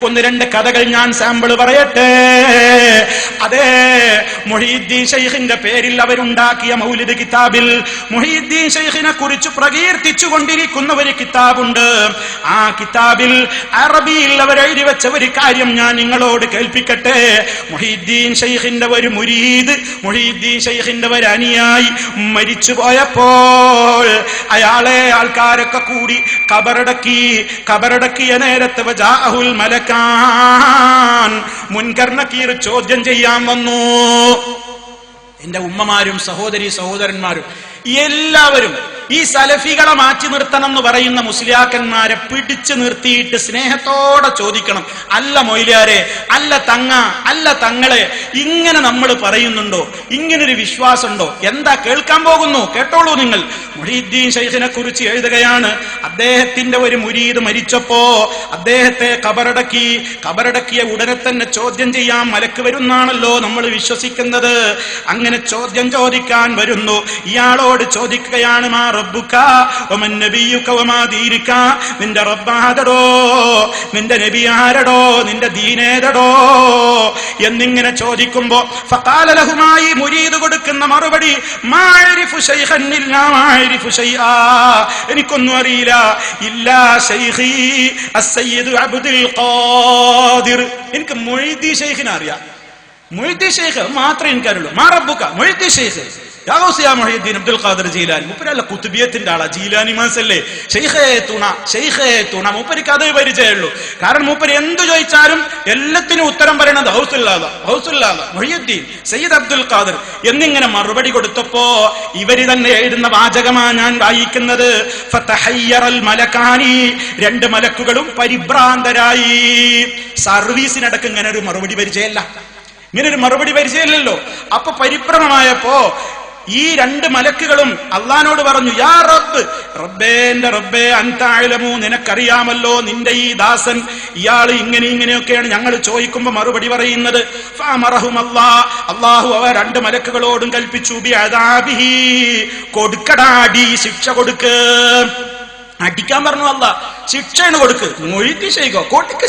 ഒന്ന് രണ്ട് കഥകൾ ഞാൻ സാമ്പിൾ പറയട്ടെ. അതെ, മുഹീദ്ദീൻ ശൈഖിന്റെ പേരിൽ അവരുണ്ടാക്കിയ മൗലിദ് കിതാബിൽ മുഹീദ്ദീൻ ശൈഖിനെ കുറിച്ച് പ്രകീർത്തിച്ചു കൊണ്ടിരിക്കുന്ന ഒരു കിതാബുണ്ട്. ആ കിതാബിൽ അറബിയിൽ അവർ എഴുതി വെച്ച ഒരു കാര്യം ഞാൻ നിങ്ങളോട് കേൾപ്പിക്കട്ടെ. മുഹീദ്ദീൻ ശൈഖിന്റെ ഒരു മുരീദ്, മുഹീദ്ദീൻ ശൈഖിന്റെ ഒരു അനുയായി മരിച്ചു പോയപ്പോൾ അയാളെ ആൾക്കാരൊക്കെ കൂടി കബറടക്കിയ നേരത്ത് വജാഅഹുൽ മലക് മുൻകർ നകീർ ചോദ്യം ചെയ്യാൻ വന്നു. എന്റെ ഉമ്മമാരും സഹോദരന്മാരും എല്ലാവരും ഈ സലഫികളെ മാറ്റി നിർത്തണം എന്ന് പറയുന്ന മുസ്ലിയാക്കന്മാരെ പിടിച്ചു നിർത്തിയിട്ട് സ്നേഹത്തോടെ ചോദിക്കണം, അല്ല മൊയ്ലിയാരെ, അല്ല തങ്ങളെ, ഇങ്ങനെ നമ്മൾ പറയുന്നുണ്ടോ? ഇങ്ങനൊരു വിശ്വാസമുണ്ടോ? എന്താ കേൾക്കാൻ പോകുന്നു? കേട്ടോളൂ നിങ്ങൾ. മുഹീദ്ദീൻ ശൈഖിനെ കുറിച്ച് എഴുതുകയാണ്. അദ്ദേഹത്തിന്റെ ഒരു മുരീദ് മരിച്ചപ്പോ അദ്ദേഹത്തെ കബറടക്കിയ ഉടനെ തന്നെ ചോദ്യം ചെയ്യാൻ മലക്ക് വരുന്നാണല്ലോ നമ്മൾ വിശ്വസിക്കുന്നത്. അങ്ങനെ ചോദ്യം ചോദിക്കാൻ വരുന്നു. ഇയാളോട് ചോദിക്കുകയാണ്, മാ റബ്ബുക വമൻ നബിയുക വമാ ദീനുക, നിന്റെ റബ്ബാരടോ, നിന്റെ നബി ആരടോ, നിന്റെ ദീനേതടോ എന്നിങ്ങനെ ചോദിക്കുമ്പോ ഫഖാല ലഹുമായി മുരീദ് കൊടുക്കുന്ന മറുപടി, മാ അരിഫു ശൈഖൻ ഇല്ലാ മാ അരിഫു ശൈആ, എനിക്കൊന്നും അറിയില്ല, ഇല്ലാ ശൈഖി അസ്സയ്യിദ് അബ്ദുൽ ഖാദിർ, എനിക്ക് മുഹീദ്ദീൻ ശൈഖിനെ അറിയാം, മുഹീദ്ദീൻ ശൈഖ് മാത്രമേ എനിക്കറിയുള്ളൂ. മാ റബ്ബുക, മുഹീദ്ദീൻ ശൈഖ് മുഹീദ്ദീൻ അബ്ദുൽ ഖാദിർ ജീലാനി, മൂപ്പരല്ല കുത്തുബിയത്തിന്റെ ആളാ, ജീലാനി മാസല്ലേ, ഷെയ്ഖേ തുണ, മൂപ്പരിക്ക് അതേ പരിചയമുള്ളൂ. കാരണം മൂപ്പര് എന്തു ചോദിച്ചാലും എല്ലാത്തിനും ഉത്തരം പറയണത് ഹൗസുല്ലാദ മുഹീദ്ദീൻ സയ്യിദ് അബ്ദുൽ ഖാദിർ എന്നിങ്ങനെ മറുപടി കൊടുത്തപ്പോ ഇവര് തന്നെ എഴുതുന്ന വാചകമാ ഞാൻ വായിക്കുന്നത്. ഫതഹയ്യറൽ മലകാനി, രണ്ട് മലക്കുകളും പരിഭ്രാന്തരായി. സർവീസിനടക്കം ഇങ്ങനെ ഒരു മറുപടി പരിചയമില്ലല്ലോ. അപ്പൊ പരിഭ്രമമായപ്പോ ഈ രണ്ട് മലക്കുകളും അള്ളാനോട് പറഞ്ഞു, യാ റബ്ബ്, എന്റെ റബ്ബേ, അൻത അഅലമു, നിനക്കറിയാമല്ലോ നിന്റെ ഈ ദാസൻ ഇയാള് ഇങ്ങനെയൊക്കെയാണ് ഞങ്ങൾ ചോദിക്കുമ്പോ മറുപടി പറയുന്നത്. അള്ളാഹു അവ രണ്ട് മലക്കുകളോടും കൽപ്പിച്ചു, ബിഅദാബിഹി, കൊടുക്കടാ അടി, ശിക്ഷ കൊടുക്ക്. അടിക്കാൻ പറഞ്ഞു അല്ലാ, ശിക്ഷയാണ് കൊടുക്ക്. മുഹീദ്ദീൻ ശൈഖോ കൊടുക്ക്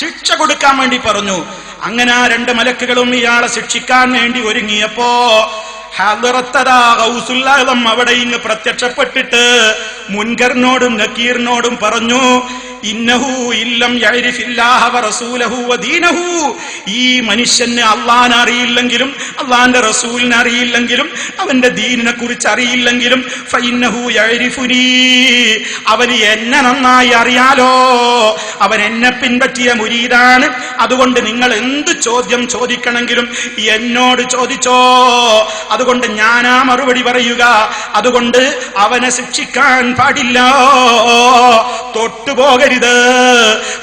ശിക്ഷ കൊടുക്കാൻ വേണ്ടി പറഞ്ഞു. അങ്ങനെ ആ രണ്ട് മലക്കുകളും ഇയാളെ ശിക്ഷിക്കാൻ വേണ്ടി ഒരുങ്ങിയപ്പോ അവിടെ ഇങ്ങ് പ്രത്യക്ഷപ്പെട്ടിട്ട് മുൻകറിനോടും നക്കീറിനോടും പറഞ്ഞു, ഇന്നഹു ഇല്ലം യഅരിഫില്ലാഹ വറസൂലഹു വദീനഹു, ഈ മനുഷ്യന് അള്ളാഹനെ അറിയില്ലെങ്കിലും അള്ളാന്റെ റസൂലിനെ അറിയില്ലെങ്കിലും അവന്റെ ദീനിനെ കുറിച്ച് അറിയില്ലെങ്കിലും ഫഇന്നഹു യഅരിഫുനി, അവന് എന്നെ നന്നായി അറിയാലോ, അവൻ എന്നെ പിൻപറ്റിയ മുരീദാണ്. അതുകൊണ്ട് നിങ്ങൾ എന്ത് ചോദ്യം ചോദിക്കണമെങ്കിലും എന്നോട് ചോദിച്ചോ, അതുകൊണ്ട് ഞാനാ മറുപടി പറയുക. അതുകൊണ്ട് അവനെ ശിക്ഷിക്കാൻ പാടില്ല, തൊട്ടുപോകരുത്.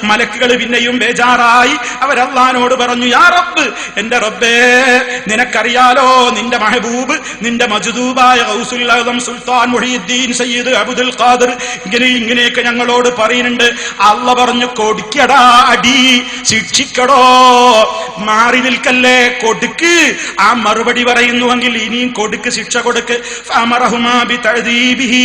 മലക്കുകൾ പിന്നെയും ബേജാറായി. അവരല്ലാഹുവിനോട് പറഞ്ഞു, യാ റബ്ബ്, എന്റെ റബ്ബേ, നിനക്കറിയാലോ നിന്റെ മഹബൂബ്, നിന്റെ മജ്ദൂബായ ഗൗസുൽ അഅ്സം സുൽത്താൻ മുഹീദ്ദീൻ സയ്യിദ് അബ്ദുൽ ഖാദിർ ഇങ്ങനെയൊക്കെ ഞങ്ങളോട് പറയുന്നുണ്ട്. അല്ലാഹ് പറഞ്ഞു, കൊടുക്കടാ അടി, ശിക്ഷിക്കടോ, മാറി നിൽക്കല്ലേ, കൊടുക്ക്. ആ മറുപടി പറയുന്നുവെങ്കിൽ ഇനിയും കൊടുക്ക്, ശിക്ഷ കൊടുക്ക്. ഫഅമറഹുമാ ബിതഅദീബിഹി,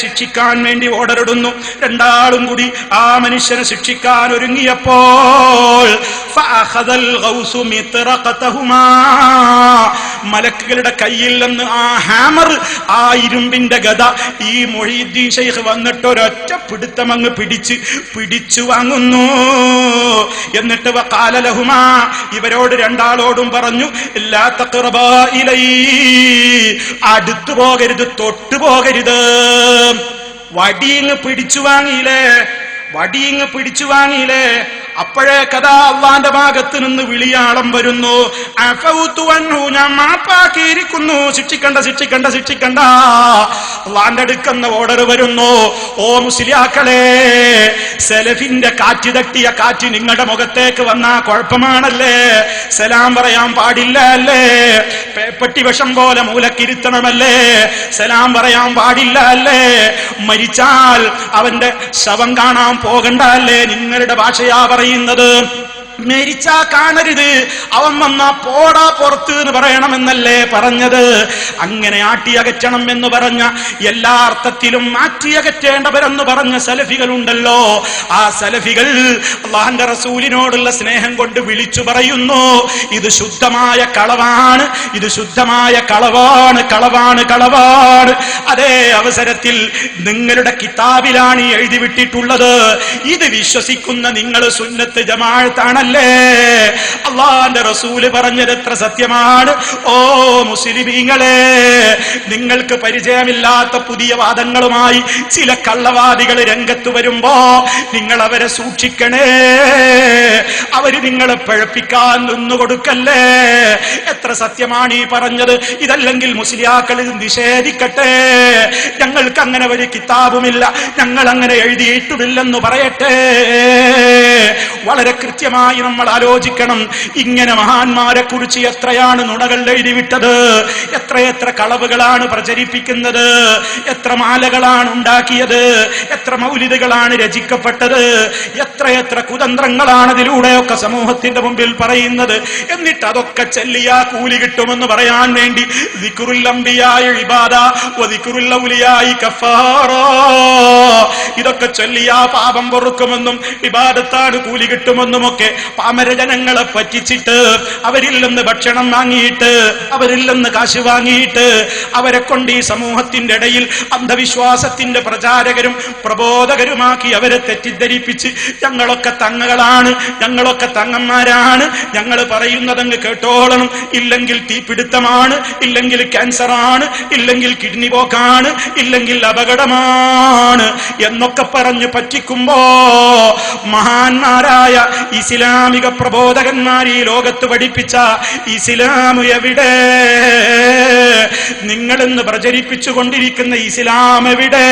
ശിക്ഷിക്കാൻ വേണ്ടി ഓർഡറിടുന്നു. രണ്ടാളും കൂടി ആ മനുഷ്യനെ ശിക്ഷിക്കാൻ ഒരുങ്ങിയപ്പോൾ ഫഅഖദൽ ഗൗസു മിത്റഖതഹുമാ, മലക്കുകളുടെ കയ്യിൽ നിന്ന് ആ ഹാമർ, ആ ഇരുമ്പിന്റെ ഗദ ഈ മുഹീദ്ദീൻ ശൈഖ് വന്നിട്ട് ഒരൊറ്റ പിടുത്തം അങ്ങ് പിടിച്ചു വാങ്ങുന്നു. എന്നിട്ട് വഖാല ലഹുമാ, ഇവരോട് രണ്ടാളോടും പറഞ്ഞു, ലാ തഖറബാ ഇലൈ, അടുത്തു പോകരുത്, തൊട്ടുപോകരുത്. വടിയിങ് പിടിച്ചു വാങ്ങിയില്ലേ. അപ്പോഴേ കഥാ അള്ളാന്റെ ഭാഗത്ത് നിന്ന് വിളിയാളം വരുന്നു, അഫൗതു അൻഹു, ഞാൻ മാപ്പാക്കിയിരിക്കുന്നു, ശിക്ഷിക്കണ്ട. അള്ളാന്റെ അടുക്കുന്ന ഓർഡർ വരുന്നു. ഓ മുസ്ലിയാക്കളെ, സലഫിന്റെ കാറ്റ് തട്ടിയ കാറ്റ് നിങ്ങളുടെ മുഖത്തേക്ക് വന്നാ കുഴപ്പമാണല്ലേ, സലാം പറയാൻ പാടില്ല അല്ലേ, പേപ്പട്ടി വിഷം പോലെ മൂലക്കിരുത്തണമല്ലേ, സലാം പറയാൻ പാടില്ല അല്ലേ, മരിച്ചാൽ അവന്റെ ശവം കാണാൻ പോകണ്ട അല്ലേ, നിങ്ങളുടെ ഭാഷയാ പറയുന്നത്. മരിച്ചാ കാണരുത്, അവൻ വന്നാ പോടാ പുറത്ത് എന്ന് പറയണമെന്നല്ലേ പറഞ്ഞത്? അങ്ങനെ ആട്ടിയകറ്റണം എന്ന് പറഞ്ഞ, എല്ലാ അർത്ഥത്തിലും മാറ്റിയകറ്റേണ്ടവരെന്ന് പറഞ്ഞ സലഫികളുണ്ടല്ലോ. ആ സലഫികൾ അല്ലാഹുവിന്റെ റസൂലിനോടുള്ള സ്നേഹം കൊണ്ട് വിളിച്ചു പറയുന്നു, ഇത് ശുദ്ധമായ കളവാണ്, ഇത് ശുദ്ധമായ കളവാണ്, കളവാണ്, കളവാണ്. അതേ അവസരത്തിൽ നിങ്ങളുടെ കിതാബിലാണ് എഴുതി വിട്ടിട്ടുള്ളത്, ഇത് വിശ്വസിക്കുന്ന നിങ്ങൾ സുന്നത്ത് ജമാഅത്താണല്ലേ? അല്ലാഹുവിന്റെ റസൂല് പറഞ്ഞത് എത്ര സത്യമാണ്. ഓ മുസ്ലിമീങ്ങളെ, നിങ്ങൾക്ക് പരിചയമില്ലാത്ത പുതിയ വാദങ്ങളുമായി ചില കള്ളവാദികൾ രംഗത്ത് വരുമ്പോ നിങ്ങൾ അവരെ സൂക്ഷിക്കണേ. അവര് നിങ്ങളെ പഴപ്പിക്കാൻ നിന്നുകൊടുക്കല്ലേ. എത്ര സത്യമാണ് ഈ പറഞ്ഞത്. ഇതല്ലെങ്കിൽ മുസ്ലിയാക്കൾ ഇത് നിഷേധിക്കട്ടെ. ഞങ്ങൾക്ക് അങ്ങനെ ഒരു കിതാബുമില്ല, ഞങ്ങൾ അങ്ങനെ എഴുതിയിട്ടുമില്ലെന്ന് പറയട്ടെ. വളരെ കൃത്യമായി നമ്മൾ ആലോചിക്കണം. ഇങ്ങനെ മഹാന്മാരെ കുറിച്ച് എത്രയാണ് നുണകൾ എഴുതിവിട്ടത്, എത്രയെത്ര കളവുകളാണ് പ്രചരിപ്പിക്കുന്നത്, എത്ര മാലകളാണ് ഉണ്ടാക്കിയത്, എത്ര മൗലിദുകളാണ് രചിക്കപ്പെട്ടത്, എത്രയെത്ര കുതന്ത്രങ്ങളാണ് ഇതിലൂടെയൊക്കെ സമൂഹത്തിന്റെ മുമ്പിൽ പറയുന്നത്. എന്നിട്ട് അതൊക്കെ ചെല്ലിയാ കൂലി കിട്ടുമെന്ന് പറയാൻ വേണ്ടി ദിക്റുൽ അംബിയായ ഇബാദ വ ദിക്റുൽ ഔലിയായി കഫാറ, ഇതൊക്കെ ചൊല്ലിയാ പാപം പൊറുക്കുമെന്നും ഇബാദത്താണ് കൂലി കിട്ടുമെന്നുമൊക്കെ പാമരജനങ്ങളെ പറ്റിച്ചിട്ട്, അവരിൽ നിന്ന് ഭക്ഷണം വാങ്ങിയിട്ട്, അവരിൽ നിന്ന് കാശ് വാങ്ങിയിട്ട്, അവരെ കൊണ്ട് ഈ സമൂഹത്തിന്റെ ഇടയിൽ അന്ധവിശ്വാസത്തിന്റെ പ്രചാരകരും പ്രബോധകരുമാക്കി അവരെ തെറ്റിദ്ധരിപ്പിച്ച് ഞങ്ങളൊക്കെ തങ്ങകളാണ്, ഞങ്ങളൊക്കെ തങ്ങന്മാരാണ്, ഞങ്ങൾ പറയുന്നതങ്ങ് കേട്ടോളണം, ഇല്ലെങ്കിൽ തീപിടുത്തമാണ്, ഇല്ലെങ്കിൽ ക്യാൻസറാണ്, ഇല്ലെങ്കിൽ കിഡ്നി പോക്കാണ്, ഇല്ലെങ്കിൽ അപകടമാണ് എന്നൊക്കെ പറഞ്ഞ് പറ്റിക്കുമ്പോ മഹാന്മാരായ ഇസ്ലാമിക പ്രബോധകന്മാർ ഈ ലോകത്ത് പഠിപ്പിച്ച ഇസ്ലാം എവിടെ? നിങ്ങളിന്ന് പ്രചരിപ്പിച്ചു കൊണ്ടിരിക്കുന്ന ഇസ്ലാം എവിടെ?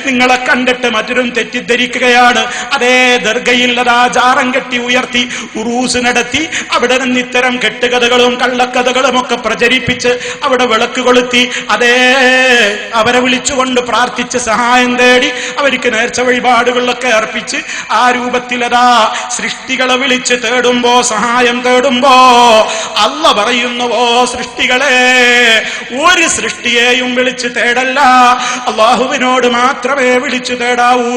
നിങ്ങളെ കണ്ടിട്ട് മറ്റൊരും തെറ്റിദ്ധരിക്കുകയാണ്. അതേ ദർഗയിൽ അതാ ജാറം കെട്ടി ഉയർത്തി ഉറൂസ് നടത്തി അവിടെ നിന്ന് ഇത്തരം കെട്ടുകഥകളും കള്ളക്കഥകളും ഒക്കെ പ്രചരിപ്പിച്ച് അവിടെ വിളക്ക് കൊളുത്തി അതേ അവരെ വിളിച്ചുകൊണ്ട് പ്രാർത്ഥിച്ച് സഹായം തേടി അവർക്ക് നേർച്ച വഴിപാടുകളിലൊക്കെ അർപ്പിച്ച് ആ രൂപത്തിലതാ സൃഷ്ടികളെ വിളിച്ച് തേടുമ്പോ, സഹായം തേടുമ്പോ അല്ലാഹ് പറയുന്നു, ഓ സൃഷ്ടികളെ, ഒരു സൃഷ്ടിയെയും വിളിച്ച് തേടല്ല, അല്ലാഹുവിനോട് മാത്രമേ വിളിച്ചു തേടാവൂ.